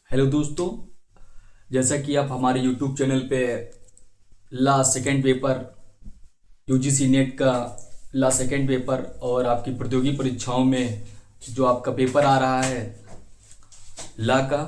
Hello दोस्तों, जैसा कि आप हमारे यूट्यूब चैनल पे last second paper UGC net का लास्ट सेकेंड पेपर और आपकी प्रतियोगी परीक्षाओं में जो आपका पेपर आ रहा है ला का,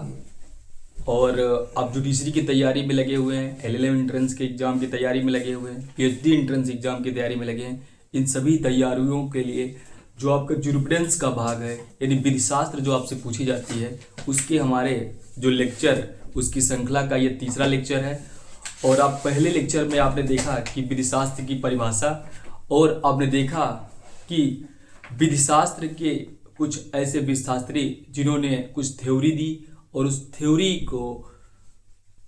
और आप जुडिशरी की तैयारी में लगे हुए हैं, एलएलएम एंट्रेंस के एग्ज़ाम की तैयारी में लगे हुए हैं, पीएचडी एंट्रेंस एग्ज़ाम की तैयारी में लगे हैं। इन सभी तैयारियों के लिए जो आपका जुरिस्प्रूडेंस का भाग है यानी विधिशास्त्र जो आपसे पूछी जाती है उसके हमारे जो लेक्चर उसकी श्रृंखला का ये तीसरा लेक्चर है। और आप पहले लेक्चर में आपने देखा कि विधिशास्त्र की परिभाषा, और आपने देखा कि विधिशास्त्र के कुछ ऐसे विधिशास्त्री जिन्होंने कुछ थ्योरी दी और उस थ्योरी को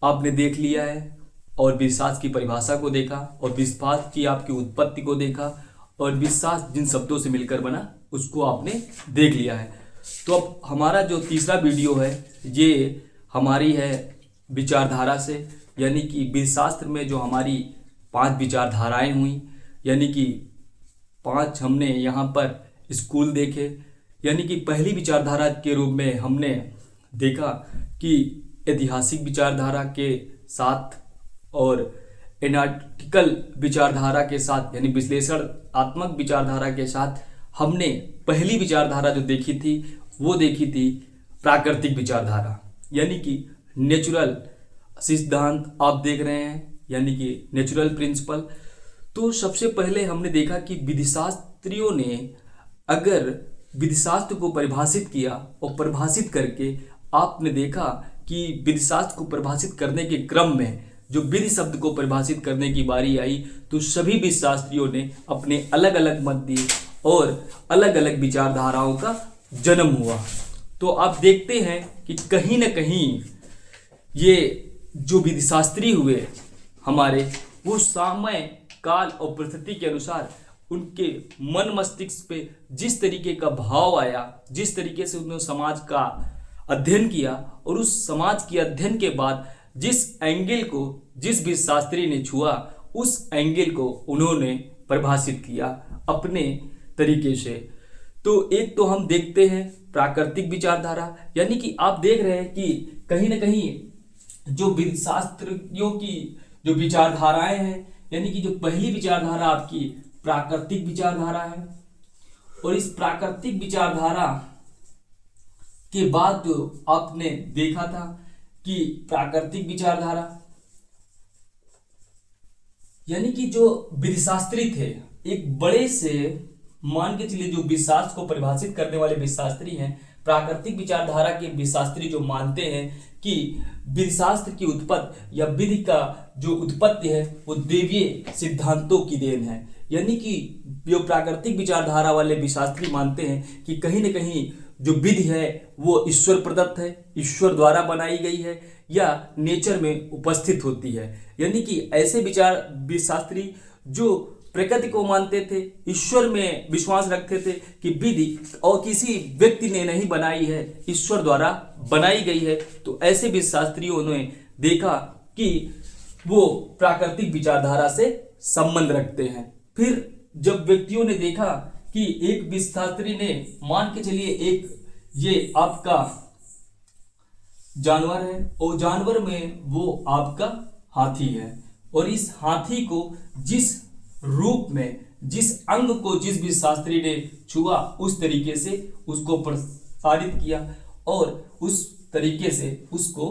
आपने देख लिया है, और विधिशास्त्र की परिभाषा को देखा, और विधिशास्त्र की आपकी उत्पत्ति को देखा, और विधिशास्त्र जिन शब्दों से मिलकर बना उसको आपने देख लिया है। तो अब हमारा जो तीसरा वीडियो है ये हमारी है विचारधारा से, यानी कि विधिशास्त्र में जो हमारी 5 विचारधाराएं हुई, यानी कि 5 हमने यहाँ पर स्कूल देखे। यानी कि पहली विचारधारा के रूप में हमने देखा कि ऐतिहासिक विचारधारा के साथ और एनालिटिकल विचारधारा के साथ यानी विश्लेषणात्मक विचारधारा के साथ हमने पहली विचारधारा जो देखी थी वो देखी थी प्राकृतिक विचारधारा, यानी कि नेचुरल सिद्धांत आप देख रहे हैं, यानी कि नेचुरल प्रिंसिपल। तो सबसे पहले हमने देखा कि विधिशास्त्रियों ने अगर विधिशास्त्र को परिभाषित किया और परिभाषित करके आपने देखा कि विधिशास्त्र को परिभाषित करने के क्रम में जो विधि शब्द को परिभाषित करने की बारी आई तो सभी विधिशास्त्रियों ने अपने अलग अलग मत दिए और अलग अलग विचारधाराओं का जन्म हुआ। तो आप देखते हैं कि कहीं ना कहीं ये जो विधिशास्त्री हुए हमारे, वो समय काल और परिस्थिति के अनुसार उनके मन मस्तिष्क पे जिस तरीके का भाव आया, जिस तरीके से उन्होंने समाज का अध्ययन किया, और उस समाज के अध्ययन के बाद जिस एंगल को जिस विधिशास्त्री ने छुआ उस एंगल को उन्होंने परिभाषित किया अपने तरीके से। तो एक तो हम देखते हैं प्राकृतिक विचारधारा, यानी कि आप देख रहे हैं कि कहीं ना कहीं जो विधिशास्त्रियों की जो विचारधाराएं हैं, यानी कि जो पहली विचारधारा आपकी प्राकृतिक विचारधारा है, और इस प्राकृतिक विचारधारा के बाद जो आपने देखा था कि प्राकृतिक विचारधारा यानी कि जो विधिशास्त्री थे एक बड़े से मान के चलिए जो विधिशास्त्र को परिभाषित करने वाले विधिशास्त्री हैं, प्राकृतिक विचारधारा के विधिशास्त्री जो मानते हैं कि विधिशास्त्र की उत्पत्ति या विधि का जो उत्पत्ति है वो दैवीय सिद्धांतों की देन है। यानी कि जो प्राकृतिक विचारधारा वाले विधिशास्त्री मानते हैं कि कहीं ना कहीं जो विधि है वो ईश्वर प्रदत्त है, ईश्वर द्वारा बनाई गई है या नेचर में उपस्थित होती है। यानी कि ऐसे विधिशास्त्री जो प्रकृति को मानते थे, ईश्वर में विश्वास रखते थे कि विधि और किसी व्यक्ति ने नहीं बनाई है, ईश्वर द्वारा बनाई गई है। तो ऐसे विधिशास्त्रियों ने देखा कि वो प्राकृतिक विचारधारा से संबंध रखते हैं। फिर जब व्यक्तियों ने देखा कि एक विधिशास्त्री ने मान के चलिए एक ये आपका जानवर है और जानवर में वो आपका हाथी है, और इस हाथी को जिस रूप में जिस अंग को जिस भी शास्त्री ने छुआ उस तरीके से उसको प्रसारित किया और उस तरीके से उसको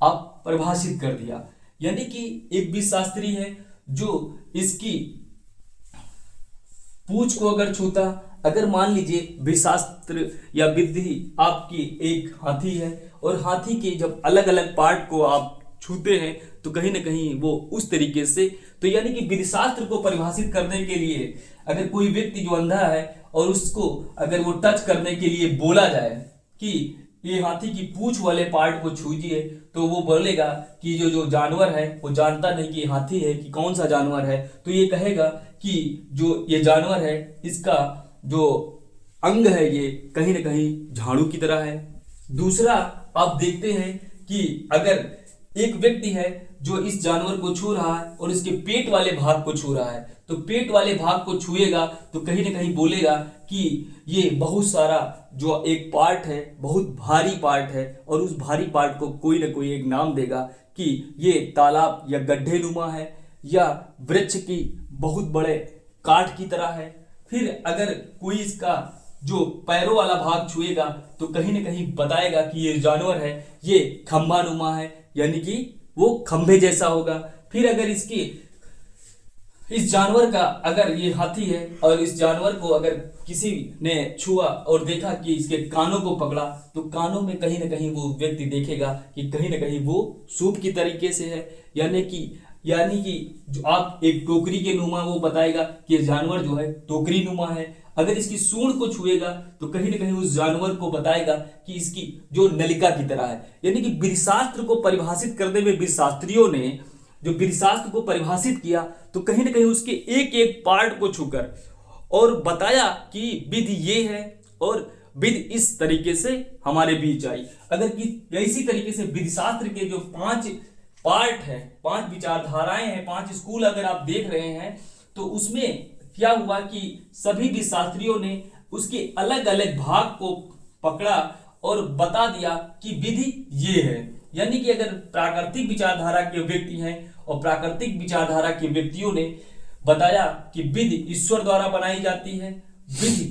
आप परिभाषित कर दिया। यानी कि एक भी शास्त्री है जो इसकी पूंछ को अगर छूता, अगर मान लीजिए विशास्त्र या विधि आपकी एक हाथी है और हाथी के जब अलग अलग पार्ट को आप छूते हैं तो कहीं ना कहीं वो उस तरीके से, तो यानी कि विधिशास्त्र को परिभाषित करने के लिए अगर कोई व्यक्ति जो अंधा है और उसको अगर वो टच करने के लिए बोला जाए कि ये हाथी की पूंछ वाले पार्ट को छूजिए, तो वो बोलेगा कि जो जो जानवर है वो जानता नहीं कि हाथी है कि कौन सा जानवर है, तो ये कहेगा कि जो ये जानवर है इसका जो अंग है ये कहीं ना कहीं झाड़ू की तरह है। दूसरा आप देखते हैं कि अगर एक व्यक्ति है जो इस जानवर को छू रहा है और इसके पेट वाले भाग को छू रहा है, तो पेट वाले भाग को छुएगा तो कहीं ना कहीं बोलेगा कि ये बहुत सारा जो एक पार्ट है, बहुत भारी पार्ट है, और उस भारी पार्ट को कोई ना कोई एक नाम देगा कि ये तालाब या गड्ढे नुमा है या वृक्ष की बहुत बड़े काठ की तरह है। फिर अगर कोई इसका जो पैरों वाला भाग छुएगा तो कहीं ना कहीं बताएगा कि ये जानवर है, ये खंभा नुमा है, यानी कि वो खंभे जैसा होगा। फिर अगर इस जानवर का, अगर ये हाथी है और इस जानवर को अगर किसी ने छुआ और देखा कि इसके कानों को पकड़ा, तो कानों में कहीं ना कहीं वो व्यक्ति देखेगा कि कहीं ना कहीं वो सूप की तरीके से है, यानी कि जो आप एक टोकरी के नुमा, वो बताएगा कि जानवर जो है टोकरी नुमा है। अगर इसकी सूंड को छुएगा तो कहीं ना कहीं उस जानवर को बताएगा कि इसकी जो नलिका की तरह है। यानी कि विधिशास्त्र को परिभाषित करने में विधिशास्त्रियों ने जो विधिशास्त्र को परिभाषित किया तो कहीं ना कहीं उसके एक एक पार्ट को छूकर और बताया कि विधि ये है और विधि इस तरीके से हमारे बीच आई। अगर कि इसी तरीके से विधिशास्त्र के जो 5 पार्ट है, 5 विचारधाराएं हैं, 5 स्कूल अगर आप देख रहे हैं, तो उसमें क्या हुआ कि सभी विधिशास्त्रियों ने उसके अलग अलग भाग को पकड़ा और बता दिया कि विधि ये है। यानी कि अगर प्राकृतिक विचारधारा के व्यक्ति हैं और प्राकृतिक विचारधारा के व्यक्तियों ने बताया कि विधि ईश्वर द्वारा बनाई जाती है, विधि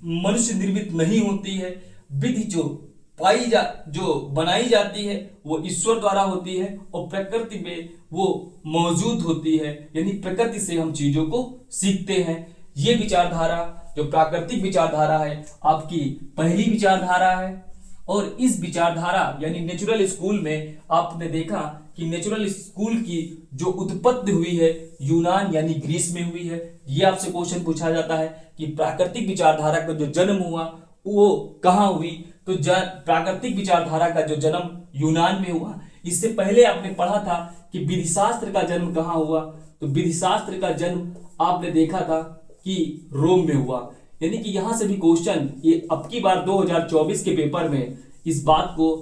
मनुष्य निर्मित नहीं होती है, विधि जो बनाई जाती है वो ईश्वर द्वारा होती है और प्रकृति में वो मौजूद होती है, यानी प्रकृति से हम चीजों को सीखते हैं। ये विचारधारा जो प्राकृतिक विचारधारा है आपकी पहली विचारधारा है। और इस विचारधारा यानी नेचुरल स्कूल में आपने देखा कि नेचुरल स्कूल की जो उत्पत्ति हुई है यूनान यानी ग्रीस में हुई है। ये आपसे क्वेश्चन पूछा जाता है कि प्राकृतिक विचारधारा का जो जन्म हुआ वो कहाँ हुई, तो प्राकृतिक विचारधारा का जो जन्म यूनान में हुआ। इससे पहले आपने पढ़ा था कि विधिशास्त्र का जन्म कहाँ हुआ, तो विधिशास्त्र का जन्म आपने देखा था कि रोम में हुआ। यानी कि यहां से भी क्वेश्चन ये अब की बार 2024 के पेपर में इस बात को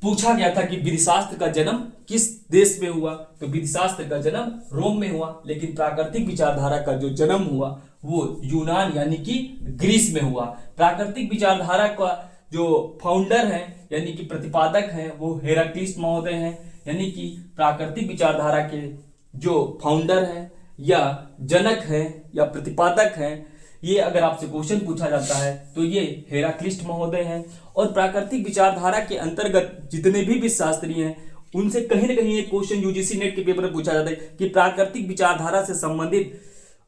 पूछा गया था कि विधिशास्त्र का जन्म किस देश में हुआ, तो विधिशास्त्र का जन्म रोम में हुआ, लेकिन प्राकृतिक विचारधारा का जो जन्म हुआ वो यूनान यानी कि ग्रीस में हुआ। प्राकृतिक विचारधारा का जो फाउंडर है यानी कि प्रतिपादक हैं वो हेराक्लिस महोदय हैं। यानी कि प्राकृतिक विचारधारा के जो फाउंडर हैं या जनक हैं या प्रतिपादक हैं, ये अगर आपसे क्वेश्चन पूछा जाता है तो ये हेराक्लिस महोदय हैं। और प्राकृतिक विचारधारा के अंतर्गत जितने भी विशास्त्री हैं उनसे कहीं ना कहीं एक क्वेश्चन यूजीसी नेट के पेपर में पूछा जाता है कि प्राकृतिक विचारधारा से संबंधित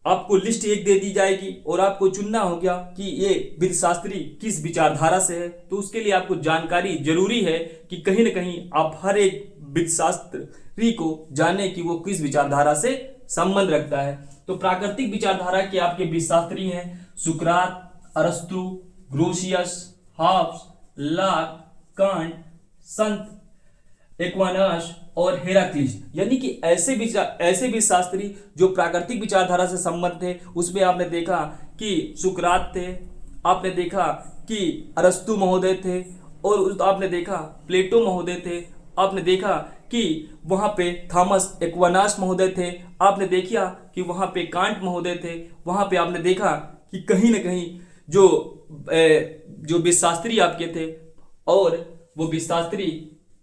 आपको लिस्ट एक दे दी जाएगी और आपको चुनना हो गया कि ये विधिशास्त्री किस विचारधारा से है। तो उसके लिए आपको जानकारी जरूरी है कि कहीं ना कहीं आप हर एक विधिशास्त्री को जाने कि वो किस विचारधारा से संबंध रखता है। तो प्राकृतिक विचारधारा के आपके विधिशास्त्री हैं सुकरात, अरस्तु, ग्रोशियस, हॉब्स, लॉक, कांट, संत एक्वानास और हेराक्लिस। यानी कि ऐसे विचारशास्त्री जो प्राकृतिक विचारधारा से संबंध थे। उसमें आपने देखा कि सुकरात थे, आपने देखा कि अरस्तु महोदय थे, और आपने देखा प्लेटो महोदय थे, आपने देखा कि वहाँ पे थॉमस एक्वानास महोदय थे, आपने देखा कि वहाँ पे कांट महोदय थे, वहाँ पे आपने देखा कि कहीं ना कहीं जो विशास्त्री आपके थे और वो विशास्त्री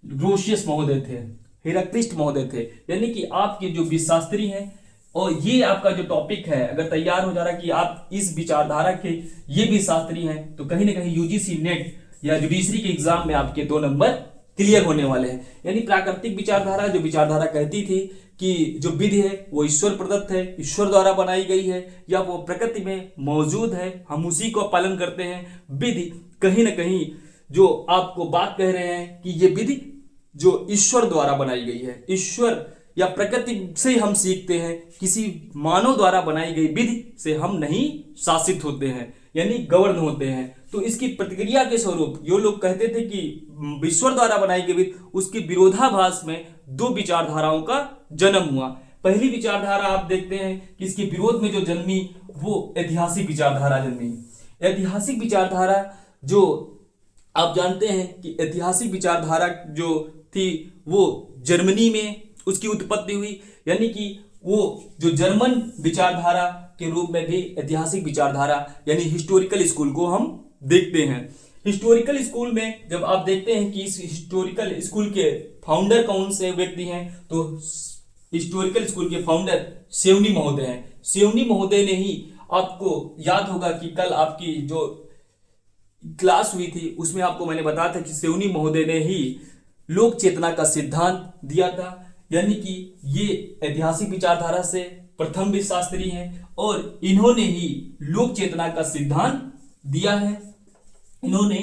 ग्रोशियस महोदय थे, हेराक्लिस महोदय थे। यानी कि आपके जो विशास्त्री हैं और ये आपका जो टॉपिक है अगर तैयार हो जा रहा है कि आप इस विचारधारा के ये विशास्त्री हैं, तो कहीं ना कहीं यूजीसी नेट या जुडिशरी के एग्जाम में आपके 2 नंबर क्लियर होने वाले हैं। यानी प्राकृतिक विचारधारा जो विचारधारा कहती थी कि जो विधि है वो ईश्वर प्रदत्त है, ईश्वर द्वारा बनाई गई है या वो प्रकृति में मौजूद है, हम उसी को पालन करते हैं। विधि कहीं ना कहीं जो आपको बात कह रहे हैं कि ये विधि जो ईश्वर द्वारा बनाई गई है, ईश्वर या प्रकृति से हम सीखते हैं, किसी मानव द्वारा बनाई गई विधि से हम नहीं शासित होते हैं यानी गवर्न होते हैं। तो इसकी प्रतिक्रिया के स्वरूप जो लोग कहते थे कि ईश्वर द्वारा बनाई गई विधि, उसके विरोधाभास में 2 विचारधाराओं का जन्म हुआ। पहली विचारधारा आप देखते हैं कि इसके विरोध में जो जन्मी वो ऐतिहासिक विचारधारा जन्मी। ऐतिहासिक विचारधारा जो आप जानते हैं कि ऐतिहासिक विचारधारा जो थी वो जर्मनी में उसकी उत्पत्ति हुई, यानी कि वो जो जर्मन विचारधारा के रूप में भी ऐतिहासिक विचारधारा यानी हिस्टोरिकल स्कूल को हम देखते हैं। हिस्टोरिकल स्कूल में जब आप देखते हैं कि इस हिस्टोरिकल स्कूल के फाउंडर कौन से व्यक्ति हैं, तो हिस्टोरिकल स्कूल के फाउंडर सेवनी महोदय हैं। सेवनी महोदय ने ही, आपको याद होगा कि कल आपकी जो क्लास हुई थी उसमें आपको मैंने बताया था कि सेवनी महोदय ने ही लोक चेतना का सिद्धांत दिया था, यानी कि ये ऐतिहासिक विचारधारा से प्रथम भी शास्त्री हैं और इन्होंने ही लोक चेतना का सिद्धांत दिया है। इन्होंने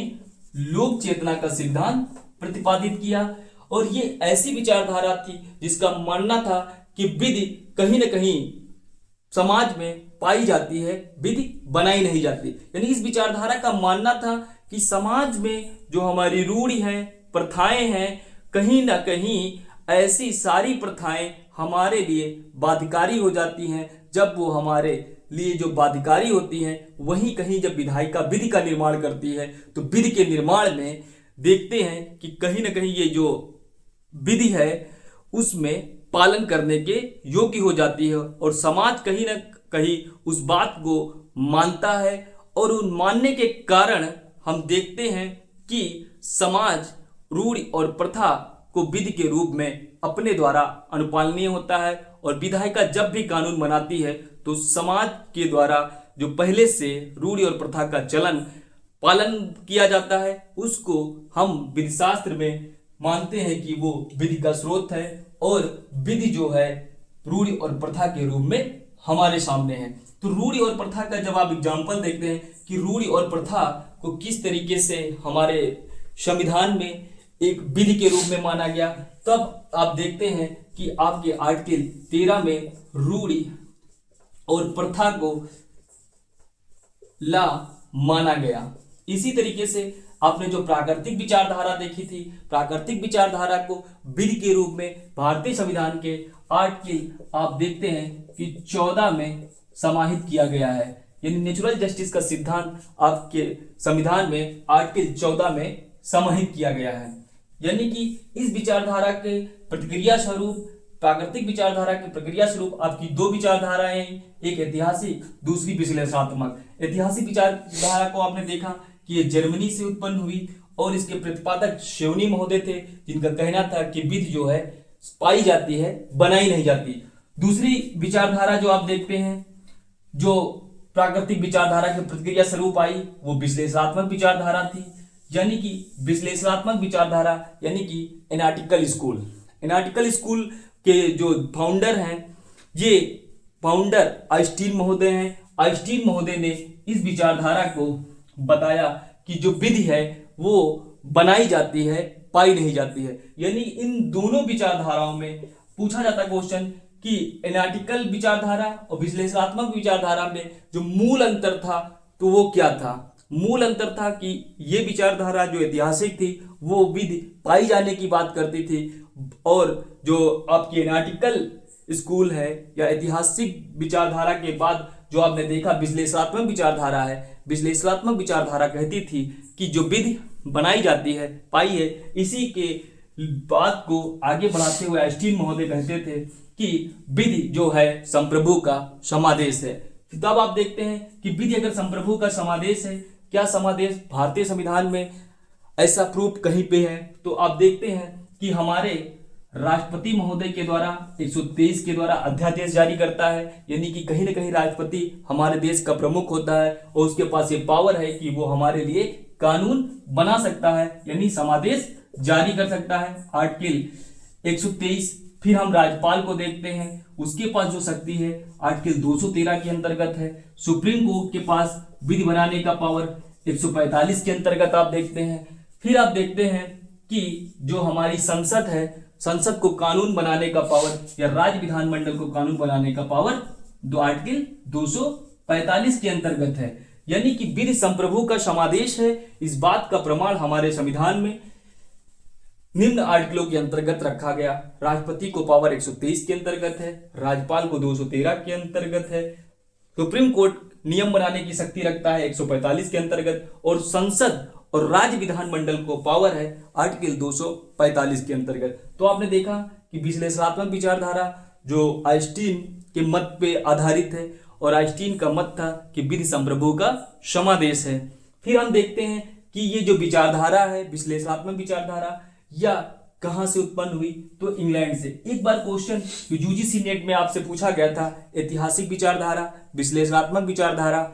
लोक चेतना का सिद्धांत प्रतिपादित किया और ये ऐसी विचारधारा थी जिसका मानना था कि विधि कहीं ना कहीं समाज में पाई जाती है, विधि बनाई नहीं जाती। यानी इस विचारधारा का मानना था कि समाज में जो हमारी रूढ़ी है, प्रथाएं हैं, कहीं ना कहीं ऐसी सारी प्रथाएं हमारे लिए बाध्यकारी हो जाती हैं। जब वो हमारे लिए जो बाध्यकारी होती हैं, वहीं कहीं जब विधायिका विधि का निर्माण करती है तो विधि के निर्माण में देखते हैं कि कहीं ना कहीं ये जो विधि है उसमें पालन करने के योग्य हो जाती है और समाज कहीं ना कहीं उस बात को मानता है और उन मानने के कारण हम देखते हैं कि समाज रूढ़ी और प्रथा को विधि के रूप में अपने द्वारा अनुपालनीय होता है और विधायिका जब भी कानून बनाती है तो समाज के द्वारा जो पहले से रूढ़ी और प्रथा का चलन पालन किया जाता है उसको हम विधिशास्त्र में मानते हैं कि वो विधि का स्रोत है और विधि जो है रूढ़ी और प्रथा के रूप में हमारे सामने है। तो रूढ़ी और प्रथा का जब आप एग्जाम्पल देखते हैं कि रूढ़ी और प्रथा को किस तरीके से हमारे संविधान में एक विधि के रूप में माना गया, तब आप देखते हैं कि आपके आर्टिकल 13 में रूढ़ी और प्रथा को ला माना गया। इसी तरीके से आपने जो प्राकृतिक विचारधारा देखी थी, प्राकृतिक विचारधारा को विधि के रूप में भारतीय संविधान के आर्टिकल आप देखते हैं कि 14 में समाहित किया गया है। यानी नेचुरल जस्टिस का सिद्धांत आपके संविधान में आर्टिकल 14 में समाहित किया गया है। यानी कि इस विचारधारा के प्रतिक्रिया स्वरूप, प्राकृतिक विचारधारा की प्रक्रिया स्वरूप आपकी दो विचारधाराएं, एक ऐतिहासिक, दूसरी विश्लेषणात्मक। ऐतिहासिक विचारधारा को आपने देखा कि ये जर्मनी से उत्पन्न हुई और इसके प्रतिपादक सेवनी महोदय थे, जिनका कहना था कि विधि जो है पाई जाती है, बनाई नहीं जाती। दूसरी विचारधारा जो आप देखते हैं जो प्राकृतिक विचारधारा की प्रतिक्रिया स्वरूप आई, वो विश्लेषणात्मक विचारधारा थी। यानी कि विश्लेषणात्मक विचारधारा यानी कि एनालिटिकल स्कूल। एनालिटिकल स्कूल के जो फाउंडर हैं, ये फाउंडर आइंस्टीन महोदय हैं। आइंस्टीन महोदय ने इस विचारधारा को बताया कि जो विधि है वो बनाई जाती है, पाई नहीं जाती है। यानी इन दोनों विचारधाराओं में पूछा जाता क्वेश्चन कि एनालिटिकल विचारधारा और विश्लेषणात्मक विचारधारा में जो मूल अंतर था तो वो क्या था। मूल अंतर था कि ये विचारधारा जो ऐतिहासिक थी वो विधि पाई जाने की बात करती थी और जो आपकी एनालिटिकल स्कूल है या ऐतिहासिक विचारधारा के बाद जो आपने देखा विश्लेषणात्मक विचारधारा है, विश्लेषणात्मक विचारधारा कहती थी कि जो विधि बनाई जाती है, पाई है। इसी के बात को आगे बढ़ाते हुए आइंस्टीन महोदय कहते थे कि विधि जो है संप्रभु का समादेश है। तब आप देखते हैं कि विधि अगर संप्रभु का समादेश है, क्या समादेश भारतीय संविधान में ऐसा प्रूफ कहीं पे है? तो आप देखते हैं कि हमारे राष्ट्रपति महोदय के द्वारा 123 के द्वारा अध्यादेश जारी करता है। यानी कि कहीं ना कहीं राष्ट्रपति हमारे देश का प्रमुख होता है और उसके पास ये पावर है कि वो हमारे लिए कानून बना सकता है, यानी समादेश जारी कर सकता है। आर्टिकल 123। फिर हम राज्यपाल को देखते हैं, उसके पास जो शक्ति है आर्टिकल 213 के अंतर्गत है। सुप्रीम कोर्ट के पास विधि बनाने का पावर 145 के अंतर्गत आप देखते हैं। फिर आप देखते हैं कि जो हमारी संसद है, संसद को कानून बनाने का पावर या राज्य विधानमंडल को कानून बनाने का पावर दो आर्टिकल 245 के अंतर्गत है। यानी कि विधि संप्रभु का समादेश है। इस बात का प्रमाण हमारे संविधान में निम्न आर्टिकलों के अंतर्गत रखा गया। राष्ट्रपति को पावर 123 के अंतर्गत है, राज्यपाल को 213 के अंतर्गत है, सुप्रीम कोर्ट नियम बनाने की शक्ति रखता है 145 के अंतर्गत, और संसद और राज्य विधानमंडल को पावर है आर्टिकल 245 के अंतर्गत। तो आपने देखा कि विश्लेषणात्मक विचारधारा जो आइंस्टीन के मत पे आधारित है और आइंस्टीन का मत था कि विधि संप्रभु का समादेश है। फिर हम देखते हैं कि ये जो विचारधारा है विश्लेषणात्मक विचारधारा या कहाँ से उत्पन्न हुई, तो इंग्लैंड से। एक बार क्वेश्चन यूजीसी नेट में आपसे पूछा गया था ऐतिहासिक विचारधारा, विश्लेषणात्मक विचारधारा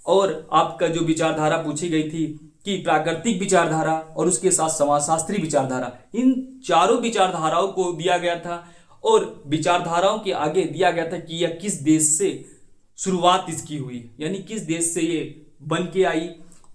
और आपका जो विचारधारा पूछी गई थी कि प्राकृतिक विचारधारा और उसके साथ समाजशास्त्री विचारधारा, इन चारों विचारधाराओं को दिया गया था और विचारधाराओं के आगे दिया गया था कि यह किस देश से शुरुआत इसकी हुई, यानी किस देश से ये बन के आई।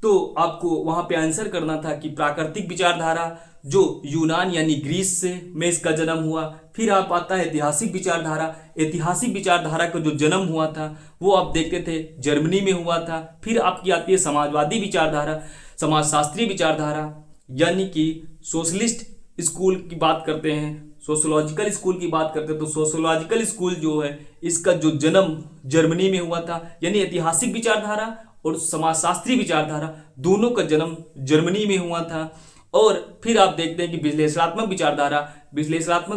तो आपको वहां पे आंसर करना था कि प्राकृतिक विचारधारा जो यूनान यानी ग्रीस से में इसका जन्म हुआ। फिर आप आता है ऐतिहासिक विचारधारा। ऐतिहासिक विचारधारा का जो जन्म हुआ था वो आप देखते थे जर्मनी में हुआ था। फिर आपकी आती है समाजवादी विचारधारा, समाजशास्त्री विचारधारा, यानी कि सोशलिस्ट स्कूल की बात करते हैं, सोशोलॉजिकल स्कूल की बात करते हैं तो सोशोलॉजिकल स्कूल जो है इसका जो जन्म जर्मनी में हुआ था। यानी ऐतिहासिक विचारधारा और समाजशास्त्री विचारधारा दोनों का जन्म जर्मनी में हुआ था। और फिर आप देखते हैं कि विश्लेषणात्मक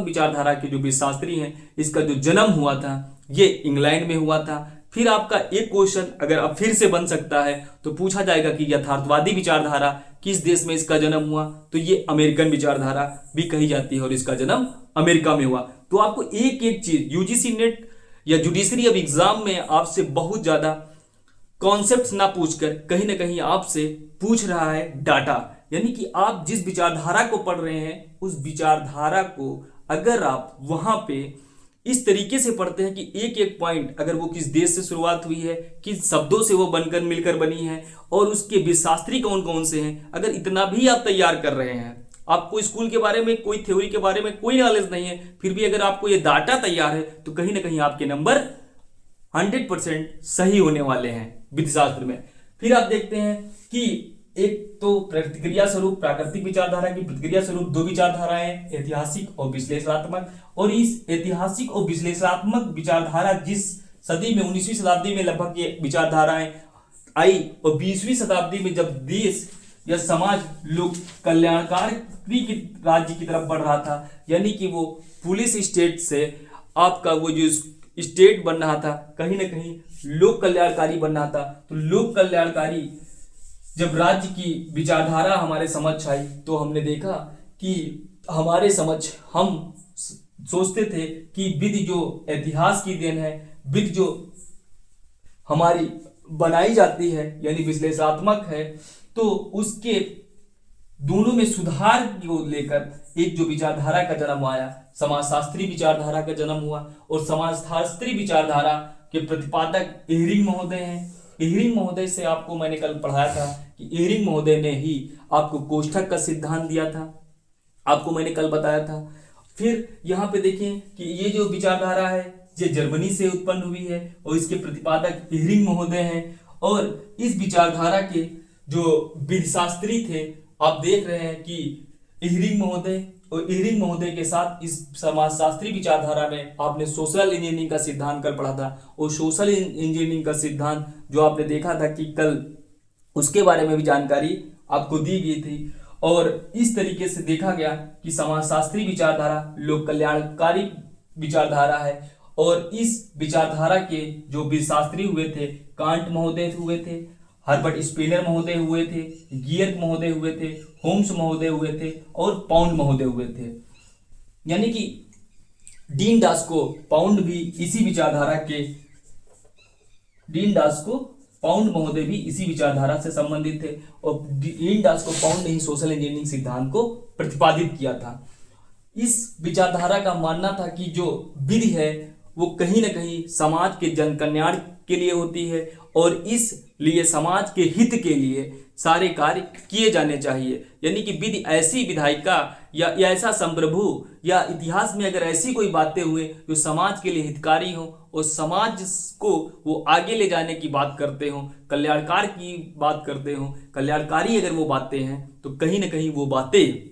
विचारधारा के जो शास्त्री हैं इसका जो जन्म हुआ था ये इंग्लैंड में हुआ था। फिर आपका एक क्वेश्चन अगर अब फिर से बन सकता है तो पूछा जाएगा कि यथार्थवादी विचारधारा किस देश में इसका जन्म हुआ, तो ये अमेरिकन विचारधारा भी कही जाती है और इसका जन्म अमेरिका में हुआ। तो आपको एक एक चीज यूजीसी नेट या जुडिशरी अब एग्जाम में आपसे बहुत ज्यादा कॉन्सेप्ट्स ना पूछकर कहीं ना कहीं आपसे पूछ रहा है डाटा, यानी कि आप जिस विचारधारा को पढ़ रहे हैं उस विचारधारा को अगर आप वहां पे इस तरीके से पढ़ते हैं कि एक एक पॉइंट अगर वो किस देश से शुरुआत हुई है, किस शब्दों से वो बनकर मिलकर बनी है और उसके शास्त्री कौन कौन से हैं, अगर इतना भी आप तैयार कर रहे हैं, आपको स्कूल के बारे में कोई थ्योरी के बारे में कोई नॉलेज नहीं है, फिर भी अगर आपको ये डाटा तैयार है तो कहीं ना कहीं आपके नंबर 100% सही होने वाले हैं विधिशास्त्र में। फिर आप देखते हैं कि एक तो प्रतिक्रिया स्वरूप प्राकृतिक विचारधारा की प्रतिक्रिया स्वरूप दो विचारधाराएं ऐतिहासिक और विश्लेषणात्मक, और इस ऐतिहासिक और विश्लेषणात्मक विचारधारा जिस सदी में 19वीं शताब्दी में लगभग ये विचारधाराएं आई और 20वीं शताब्दी में जब देश या समाज लोग कल्याणकारी की राज्य की तरफ बढ़ रहा था, यानी कि वो पुलिस स्टेट से आपका वो जो स्टेट बन रहा था कहीं ना कहीं लोक कल्याणकारी बन रहा था। तो लोक कल्याणकारी जब राज्य की विचारधारा हमारे समझ आई तो हमने देखा कि हमारे समझ हम सोचते थे कि विधि जो इतिहास की देन है, विधि जो हमारी बनाई जाती है यानी विश्लेषणात्मक है, तो उसके दोनों में सुधार को लेकर एक जो विचारधारा का जन्म आया, समाजशास्त्री विचारधारा का जन्म हुआ। और समाजशास्त्री विचारधारा के प्रतिपादक एहरिंग महोदय हैं। एहरिंग महोदय से आपको मैंने कल पढ़ाया था कि एहरिंग महोदय ने ही आपको कोष्ठक का सिद्धांत दिया था, आपको मैंने कल बताया था। फिर यहाँ पे देखें कि ये जो विचारधारा है ये जर्मनी से उत्पन्न हुई है और इसके प्रतिपादक एहरिंग महोदय हैं। और इस विचारधारा के जो विधिशास्त्री थे आप देख रहे हैं कि एहरिंग महोदय, और एहरिंग महोदय के साथ इस समाजशास्त्री विचारधारा में आपने सोशल इंजीनियरिंग का सिद्धांत कल पढ़ा था। और सोशल इंजीनियरिंग का सिद्धांत जो आपने देखा था कि कल उसके बारे में भी जानकारी आपको दी गई थी। और इस तरीके से देखा गया कि समाजशास्त्री विचारधारा लोक कल्याणकारी विचारधारा है। और इस विचारधारा के जो विधिशास्त्री हुए थे कांट महोदय हुए थे, हर्बर्ट स्पेनर महोदय हुए थे, गियर्क महोदय हुए थे, होम्स महोदय हुए थे और पाउंड महोदय हुए थे। यानी कि डीन डास्को पाउंड भी इसी विचारधारा के, डीन डास्को पाउंड महोदय भी इसी विचारधारा से संबंधित थे और डीन डास्को पाउंड ने ही सोशल इंजीनियरिंग सिद्धांत को प्रतिपादित किया था। इस विचारधारा का मानना था कि जो विधि है वो कहीं ना कहीं समाज के जन कल्याण के लिए होती है और इसलिए समाज के हित के लिए सारे कार्य किए जाने चाहिए। यानी कि विधि ऐसी विधायिका या ऐसा संप्रभु या इतिहास में अगर ऐसी कोई बातें हुए जो समाज के लिए हितकारी हो और समाज को वो आगे ले जाने की बात करते हो, कल्याणकार की बात करते हो, कल्याणकारी अगर वो बातें हैं तो कहीं ना कहीं वो बातें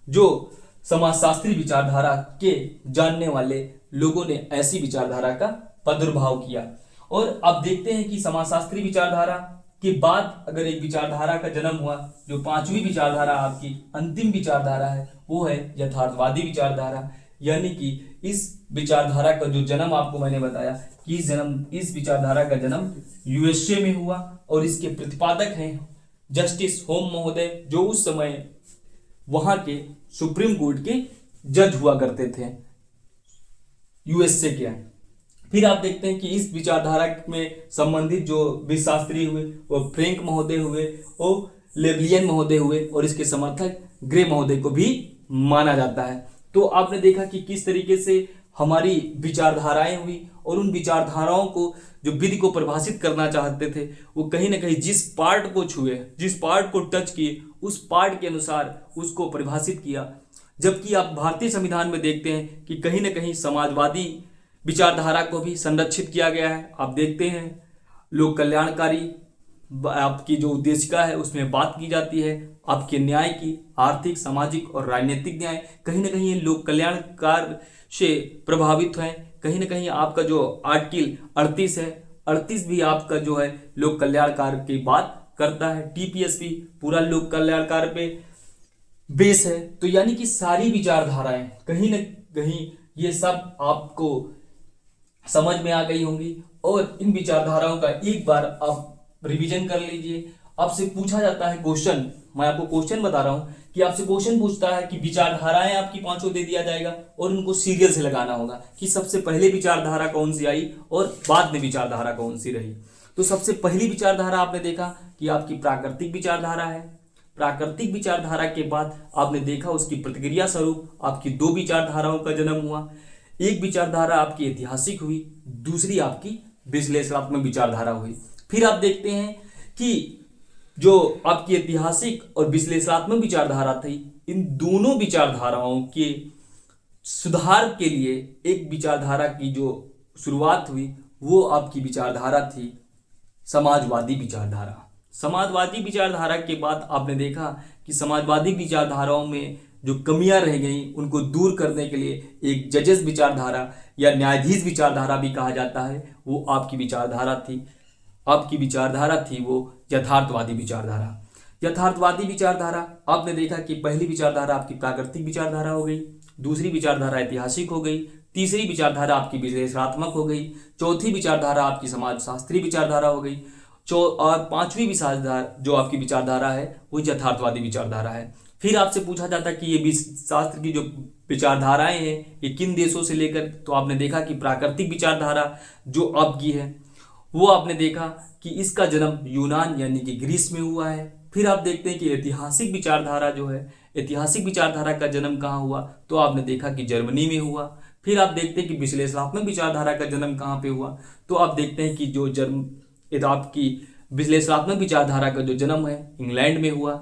जो समाजशास्त्री विचारधारा के जानने वाले लोगों ने ऐसी विचारधारा का प्रादुर्भाव किया। और अब देखते हैं कि समाजशास्त्री विचारधारा के बाद अगर एक विचारधारा का जन्म हुआ, जो पांचवी विचारधारा आपकी अंतिम विचारधारा है, वो है यथार्थवादी विचारधारा। यानी कि इस विचारधारा का जो जन्म आपको मैंने बताया कि इस विचारधारा का जन्म यूएसए में हुआ और इसके प्रतिपादक हैं जस्टिस होम महोदय, जो उस समय वहां के सुप्रीम कोर्ट के जज हुआ करते थे यूएसए के। फिर आप देखते हैं कि इस विचारधारा में संबंधित जो विशास्त्री हुए वो फ्रैंक महोदय हुए, वो लेब्लियन महोदय हुए और इसके समर्थक ग्रे महोदय को भी माना जाता है। तो आपने देखा कि किस तरीके से हमारी विचारधाराएं हुई और उन विचारधाराओं को जो विधि को परिभाषित करना चाहते थे वो कहीं ना कहीं जिस पार्ट को छुए, जिस पार्ट को टच किए, उस पार्ट के अनुसार उसको परिभाषित किया। जबकि आप भारतीय संविधान में देखते हैं कि कहीं ना कहीं समाजवादी विचारधारा को भी संरक्षित किया गया है। आप देखते हैं लोक कल्याणकारी आपकी जो उद्देशिका है उसमें बात की जाती है आपके न्याय की, आर्थिक, सामाजिक और राजनीतिक न्याय। कहीं ना कहीं ये लोक कल्याणकार से प्रभावित हैं। कहीं ना कहीं आपका जो आर्टिकल 38 है, 38 भी आपका जो है लोक कल्याणकार की बात करता है। टीपीएस भी पूरा लोक कल्याणकार पे बेस है। तो यानी कि सारी विचारधाराएं कहीं ना कहीं ये सब आपको समझ में आ गई होंगी और इन विचारधाराओं का एक बार आप रिवीजन कर लीजिए। आपसे पूछा जाता है क्वेश्चन, मैं आपको क्वेश्चन बता रहा हूं कि आपसे क्वेश्चन पूछता है कि विचारधाराएं आपकी पांचों दे दिया जाएगा और उनको सीरियल से लगाना होगा कि सबसे पहले विचारधारा कौन सी आई और बाद में विचारधारा कौन सी रही। तो सबसे पहली विचारधारा आपने देखा कि आपकी प्राकृतिक विचारधारा है। प्राकृतिक विचारधारा के बाद आपने देखा उसकी प्रतिक्रिया स्वरूप आपकी दो विचारधाराओं का जन्म हुआ। एक विचारधारा आपकी ऐतिहासिक हुई, दूसरी आपकी विश्लेषणात्मक विचारधारा हुई। फिर आप देखते हैं कि जो आपकी ऐतिहासिक और विश्लेषणात्मक विचारधारा थी, इन दोनों विचारधाराओं के सुधार के लिए एक विचारधारा की जो शुरुआत हुई वो आपकी विचारधारा थी समाजवादी विचारधारा। समाजवादी विचारधारा के बाद आपने देखा कि समाजवादी विचारधाराओं में जो कमियां रह गई उनको दूर करने के लिए एक जजेस विचारधारा या न्यायाधीश विचारधारा भी कहा जाता है, वो आपकी विचारधारा थी। आपकी विचारधारा थी वो यथार्थवादी विचारधारा। यथार्थवादी विचारधारा आपने देखा कि पहली विचारधारा आपकी प्राकृतिक विचारधारा हो गई, दूसरी विचारधारा ऐतिहासिक हो गई, तीसरी विचारधारा आपकी विश्लेषणात्मक हो गई, चौथी विचारधारा आपकी समाजशास्त्री विचारधारा हो गई, और पांचवी विचारधारा जो आपकी विचारधारा है वो यथार्थवादी विचारधारा है। फिर आपसे पूछा जाता कि ये शास्त्र की जो विचारधाराएं हैं ये किन देशों से लेकर, तो आपने देखा कि प्राकृतिक विचारधारा जो आपकी है वो आपने देखा कि इसका जन्म यूनान यानी कि ग्रीस में हुआ है। फिर आप देखते हैं कि ऐतिहासिक विचारधारा जो है, ऐतिहासिक विचारधारा का जन्म कहाँ हुआ, तो आपने देखा कि जर्मनी में हुआ। फिर आप देखते हैं कि विश्लेषणात्मक विचारधारा का जन्म कहाँ पे हुआ, तो आप देखते हैं कि जो आपकी विश्लेषणात्मक विचारधारा का जो जन्म है इंग्लैंड में हुआ।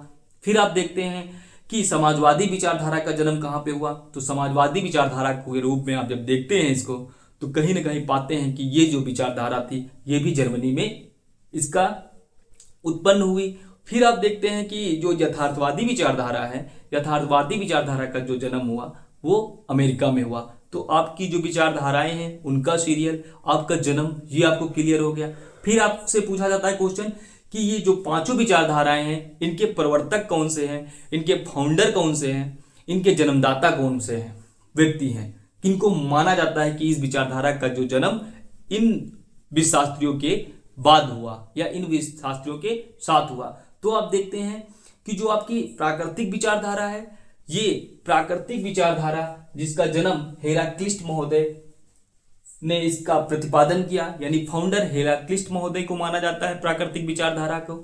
फिर आप देखते हैं कि समाजवादी विचारधारा का जन्म कहाँ पे हुआ, तो समाजवादी विचारधारा के रूप में आप जब देखते हैं इसको तो कहीं ना कहीं पाते हैं कि ये जो विचारधारा थी ये भी जर्मनी में इसका उत्पन्न हुई। फिर आप देखते हैं कि जो यथार्थवादी विचारधारा है, यथार्थवादी विचारधारा का जो जन्म हुआ वो अमेरिका में हुआ। तो आपकी जो विचारधाराएं हैं उनका सीरियल, आपका जन्म, ये आपको क्लियर हो गया। फिर आपसे पूछा जाता है क्वेश्चन कि ये जो पांचों विचारधाराएं हैं इनके प्रवर्तक कौन से हैं, इनके फाउंडर कौन से हैं, इनके जन्मदाता कौन से हैं, व्यक्ति हैं, किनको माना जाता है कि इस विचारधारा का जो जन्म इन विशास्त्रियों के बाद हुआ या इन विशास्त्रियों के साथ हुआ। तो आप देखते हैं कि जो आपकी प्राकृतिक विचारधारा है, ये प्राकृतिक विचारधारा जिसका जन्म हेराक्लिस्ट महोदय ने इसका प्रतिपादन किया, यानी फाउंडर हेराक्लिस्ट महोदय को माना जाता है प्राकृतिक विचारधारा को।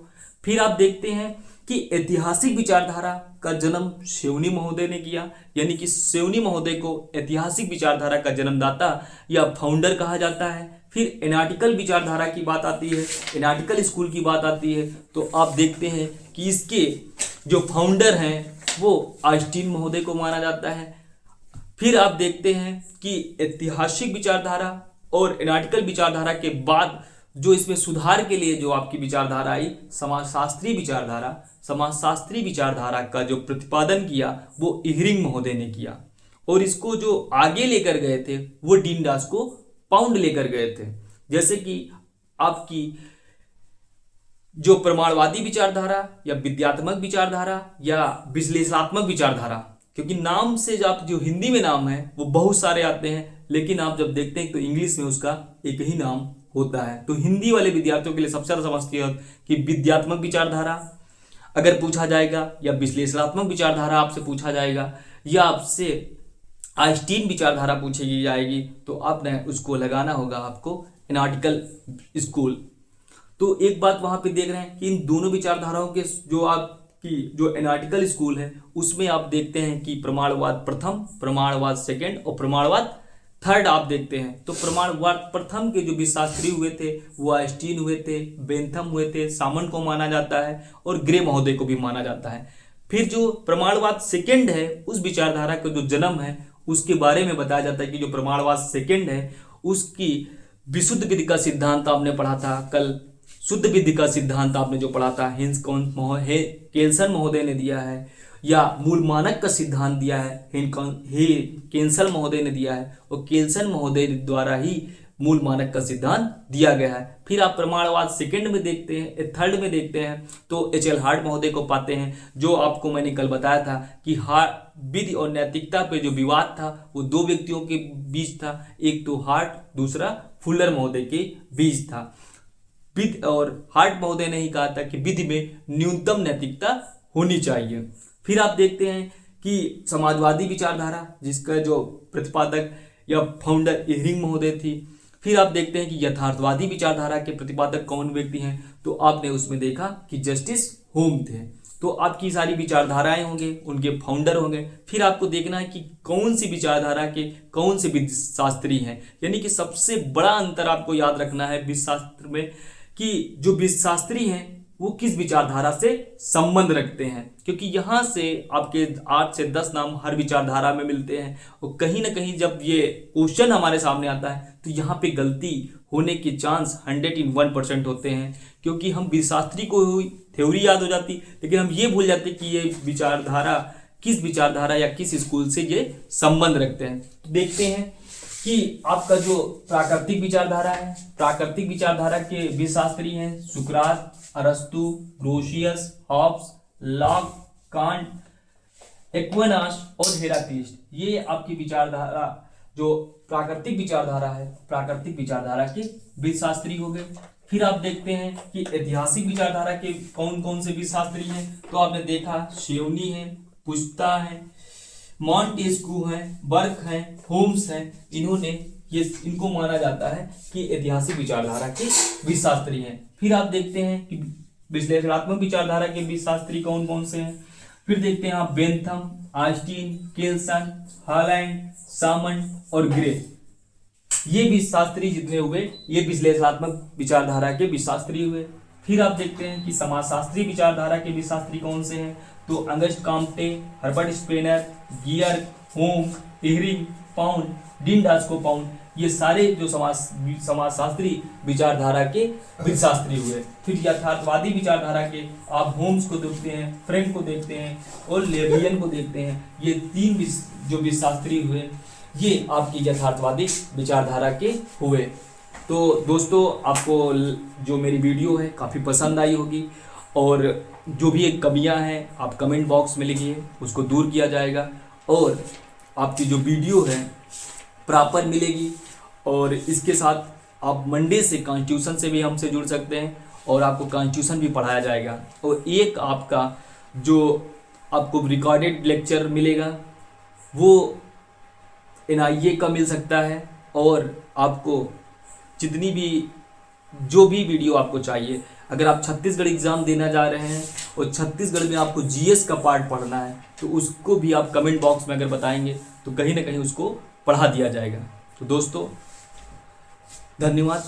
फिर आप देखते हैं कि ऐतिहासिक विचारधारा का जन्म सेवनी महोदय ने किया, यानी कि सेवनी महोदय को ऐतिहासिक विचारधारा का जन्मदाता या फाउंडर कहा जाता है। फिर एनालिटिकल विचारधारा की बात आती है, एनालिटिकल स्कूल की बात आती है, तो आप देखते हैं कि इसके जो फाउंडर हैं वो आइंस्टीन महोदय को माना जाता है। फिर आप देखते हैं कि ऐतिहासिक विचारधारा और एनालिटिकल विचारधारा के बाद जो इसमें सुधार के लिए जो आपकी विचारधारा आई समाजशास्त्री विचारधारा, समाजशास्त्री विचारधारा का जो प्रतिपादन किया वो इहरिंग महोदय ने किया, और इसको जो आगे लेकर गए थे वो डिंडास को पाउंड लेकर गए थे। जैसे कि आपकी जो प्रमाणवादी विचारधारा या विद्यात्मक विचारधारा या विश्लेषणात्मक विचारधारा, क्योंकि नाम से जो हिंदी में नाम है वो बहुत सारे आते हैं, लेकिन आप जब देखते हैं तो इंग्लिश में उसका एक ही नाम होता है। तो हिंदी वाले विद्यार्थियों के लिए सबसे ज़्यादा समझती है कि विद्यात्मक विचारधारा अगर पूछा जाएगा, या विश्लेषणात्मक विचारधारा आपसे पूछा जाएगा, या आपसे आइंस्टीन विचारधारा पूछी जाएगी, तो आपने उसको लगाना होगा आपको एनालिटिकल स्कूल। तो एक बात वहां पे देख रहे हैं कि इन दोनों विचारधाराओं के जो एनालिटिकल स्कूल है उसमें आप देखते हैं कि प्रमाणवाद प्रथम, प्रमाणवाद सेकंड और प्रमाणवाद थर्ड आप देखते हैं। तो प्रमाणवाद प्रथम के जो विशास्त्री हुए थे वो आइंस्टीन हुए थे, बेंथम हुए थे, सामन को माना जाता है और ग्रे महोदय को भी माना जाता है। फिर जो प्रमाणवाद सेकंड है उस विचारधारा का जो जन्म है उसके बारे में बताया जाता है कि जो प्रमाणवाद सेकंड है उसकी विशुद्ध विधि का सिद्धांत आपने पढ़ा था कल, शुद्ध विधि का सिद्धांत आपने जो पढ़ा था केल्सन महोदय ने दिया है, या मूल मानक का सिद्धांत दिया है केल्सन महोदय ने दिया है, और केल्सन महोदय द्वारा ही मूल मानक का सिद्धांत दिया गया है। फिर आप प्रमाणवाद सेकंड में देखते हैं, थर्ड में देखते हैं तो एच.एल. हार्ट महोदय को पाते हैं, जो आपको मैंने कल बताया था कि विधि और नैतिकता पे जो विवाद था वो दो व्यक्तियों के बीच था, एक तो हार्ट, दूसरा फुलर महोदय के बीच था। विधि और हार्ट महोदय ने ही कहा था कि विधि में न्यूनतम नैतिकता होनी चाहिए। फिर आप देखते हैं कि समाजवादी विचारधारा जिसका जो प्रतिपादक या फाउंडर इहरिंग महोदय थी। फिर आप देखते हैं कि यथार्थवादी विचारधारा के प्रतिपादक कौन व्यक्ति हैं, तो आपने उसमें देखा कि जस्टिस होम थे। तो आपकी सारी विचारधाराएं होंगे, उनके फाउंडर होंगे। फिर आपको देखना है कि कौन सी विचारधारा के कौन से विधिशास्त्री हैं, यानी कि सबसे बड़ा अंतर आपको याद रखना है विधिशास्त्र में कि जो विधिशास्त्री हैं वो किस विचारधारा से संबंध रखते हैं, क्योंकि यहाँ से आपके 8 से 10 नाम हर विचारधारा में मिलते हैं और कहीं ना कहीं जब ये क्वेश्चन हमारे सामने आता है तो यहाँ पे गलती होने के चांस 101% होते हैं, क्योंकि हम विधिशास्त्री को हुई थ्योरी याद हो जाती लेकिन हम ये भूल जाते कि ये विचारधारा किस विचारधारा या किस स्कूल से ये संबंध रखते हैं। तो देखते हैं कि आपका जो प्राकृतिक विचारधारा है, प्राकृतिक विचारधारा के विधिशास्त्री हैं सुकरात, अरस्तु, Grotius, Hobbes, Locke, Kant, Aquinas और हेराक्लिटस। ये आपकी विचारधारा जो प्राकृतिक विचारधारा है, प्राकृतिक विचारधारा के विधिशास्त्री हो गए। फिर आप देखते हैं कि ऐतिहासिक विचारधारा के कौन कौन से विधिशास्त्री हैं, तो आपने देखा शेवनी है, पुस्ता है, मॉन्टेस्क्यू है, बर्क है, होम्स है। इनको माना जाता है कि ऐतिहासिक विचारधारा के विधिशास्त्री हैं। फिर आप देखते हैं कि विश्लेषणात्मक विचारधारा के विधिशास्त्री कौन कौन से हैं। फिर देखते हैं आप बेंथम, आइंस्टीन, केल्सन, हॉलैंड, सामन और ग्रे। ये विधिशास्त्री जितने हुए ये विश्लेषणात्मक विचारधारा के विधिशास्त्री हुए। फिर आप देखते हैं कि समाजशास्त्री विचारधारा के विधिशास्त्री कौन से हैं, तो अंगस्ट काम्टे, हर्बर्ट स्पेनर, गियर, होम्स, इहरिंग, पाउंड, डिंडास्को पाउंड, ये सारे जो समाजशास्त्री विचारधारा के विधिशास्त्री हुए। फिर यथार्थवादी विचारधारा के आप होम्स को देखते हैं, फ्रैंक को देखते हैं और लेवियन को देखते हैं। ये 3 जो विधिशास्त्री हुए ये आपकी यथार्थवादी विचारधारा के हुए। तो दोस्तों आपको जो मेरी वीडियो है काफ़ी पसंद आई होगी, और जो भी एक कमियां हैं आप कमेंट बॉक्स में लिखिए, उसको दूर किया जाएगा और आपकी जो वीडियो है प्रॉपर मिलेगी। और इसके साथ आप मंडे से कॉन्स्टिट्यूशन से भी हमसे जुड़ सकते हैं और आपको कॉन्स्टिट्यूशन भी पढ़ाया जाएगा। और एक आपका जो आपको रिकॉर्डेड लेक्चर मिलेगा वो NIA का मिल सकता है, और आपको जितनी भी जो भी वीडियो आपको चाहिए, अगर आप छत्तीसगढ़ एग्ज़ाम देना जा रहे हैं और छत्तीसगढ़ में आपको GS का पार्ट पढ़ना है तो उसको भी आप कमेंट बॉक्स में अगर बताएंगे तो कहीं ना कहीं उसको पढ़ा दिया जाएगा। तो दोस्तों धन्यवाद।